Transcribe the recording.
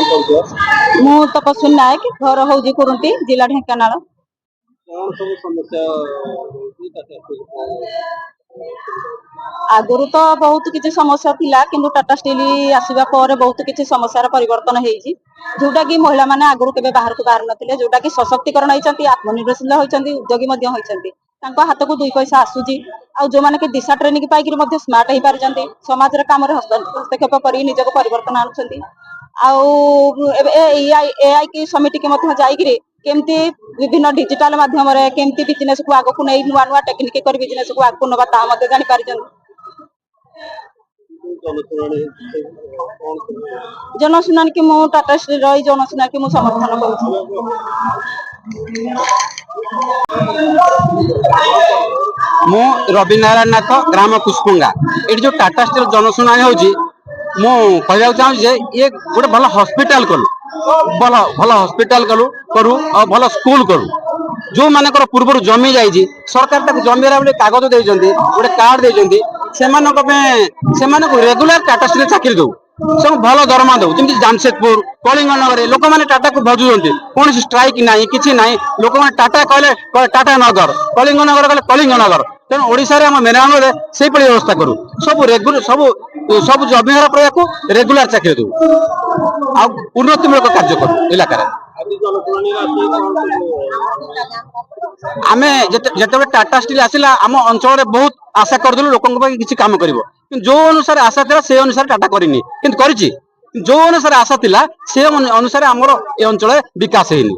ମୁଁ ତପସ୍ୱିନୀ ନାୟକ, ଘର ହଉଛି କୁରୁଣ୍ଟି, ଜିଲ୍ଲା ଢେଙ୍କାନାଳ। ଆଗରୁ ତ ବହୁତ କିଛି ସମସ୍ୟା ଥିଲା, କିନ୍ତୁ ଟାଟା ଷ୍ଟିଲ୍ ଆସିବା ପରେ ବହୁତ କିଛି ସମସ୍ୟାର ପରିବର୍ତ୍ତନ ହେଇଛି, ଯୋଉଟା କି ମହିଳା ମାନେ ଆଗରୁ କେବେ ବାହାରକୁ ବାହାରୁ ନଥିଲେ, ଯୋଉଟା କି ସଶକ୍ତିକରଣ ହେଇଛନ୍ତି, ଆତ୍ମନିର୍ଭରଶୀଳ ହୋଇଛନ୍ତି, ଉଦ୍ୟୋଗୀ ମଧ୍ୟ ହୋଇଛନ୍ତି। ତାଙ୍କ ହାତକୁ ଦୁଇ ପଇସା ଆସୁଛି। ଆଉ ଯୋଉମାନେ କି ଦିଶା ଟ୍ରେନିଂ ପାଇକି ମଧ୍ୟ ସ୍ମାର୍ଟ ହେଇପାରିଛନ୍ତି, ସମାଜର କାମରେ ହସ୍ତକ୍ଷେପ କରି ନିଜକୁ ପରିବର୍ତ୍ତନ ଆଣୁଛନ୍ତି। ଆଉ ଏବେ ଏଆଇ କି ସମିତିକି ମଧ୍ୟ ଯାଇକିରି କେମିତି ବିଭିନ୍ନ ଡିଜିଟାଲ ମାଧ୍ୟମରେ କେମିତି ବିଜନେସ କୁ ଆଗକୁ ନେଇ ନୂଆ ନୂଆ ଟେକ୍ନିକ କରି ବିଜନେସ କୁ ଆଗକୁ ନବା ତାହା ମଧ୍ୟ ଜାଣିପାରିଛନ୍ତି। ଜନଶୁଣାଣି କି ମୁଁ ଟାଟା ଷ୍ଟିଲ୍ ରହି ଜନଶୁଣାଣି କି ମୁଁ ସମର୍ଥନ କରୁଛି। ମୁଁ ରବି ନାରାୟଣ ନାଥ, ଗ୍ରାମ କୁସୁପୁଙ୍ଗା। ଏଠି ଯୋଉ ଟାଟା ଷ୍ଟିଲ୍ ଜନଶୁଣାଣି ହଉଛି, ମୁଁ କହିବାକୁ ଚାହୁଁଛି ଯେ ଇଏ ଗୋଟେ ଭଲ ହସ୍ପିଟାଲ କଲୁ, ଭଲ ହସ୍ପିଟାଲ କରୁ ଆଉ ଭଲ ସ୍କୁଲ କରୁ। ଯୋଉମାନଙ୍କର ପୂର୍ବରୁ ଜମି ଯାଇଛି, ସରକାର ତାକୁ ଜମିରା ବୋଲି କାଗଜ ଦେଇଛନ୍ତି, ଗୋଟେ କାର୍ଡ ଦେଇଛନ୍ତି, ସେମାନଙ୍କୁ ରେଗୁଲାର ଟାଟା ଷ୍ଟିଲ୍ ଚାକିରି ଦଉ, ସବୁ ଭଲ ଦରମା ଦଉ। ଯେମିତି ଜାମଶେଦପୁର, କଳିଙ୍ଗ ନଗରରେ ଲୋକମାନେ ଟାଟାକୁ ଭଜୁଛନ୍ତି, କୌଣସି ଷ୍ଟ୍ରାଇକ ନାହିଁ, କିଛି ନାହିଁ। ଲୋକମାନେ ଟାଟା କହିଲେ ଟାଟା ନଗର, କଳିଙ୍ଗ ନଗର କହିଲେ କଳିଙ୍ଗ ନଗର। ତେଣୁ ଓଡ଼ିଶାରେ ଆମ ମେରାମରେ ସେଇଭଳି ବ୍ୟବସ୍ଥା କରୁ, ସବୁ ଜମିହାର ପ୍ରୟାକୁ ରେଗୁଲାର ଚାକିରି ଦଉ, ଆଉ ଉନ୍ନତିମୂଳକ କାର୍ଯ୍ୟ କରୁ ଇଲାକାରେ। ଆମେ ଯେତେବେଳେ ଟାଟା ଷ୍ଟିଲ୍ ଆସିଲା, ଆମ ଅଞ୍ଚଳରେ ବହୁତ ଆଶା କରିଥିଲୁ ଲୋକଙ୍କ ପାଇଁ କିଛି କାମ କରିବ, କିନ୍ତୁ ଯୋଉ ଅନୁସାରେ ଆଶା ଥିଲା ସେ ଅନୁସାରେ ଟାଟା କରିନି, କିନ୍ତୁ କରିଛି। ଯୋଉ ଅନୁସାରେ ଆଶା ଥିଲା ସେ ଅନୁସାରେ ଆମର ଏ ଅଞ୍ଚଳରେ ବିକାଶ ହେଇନି।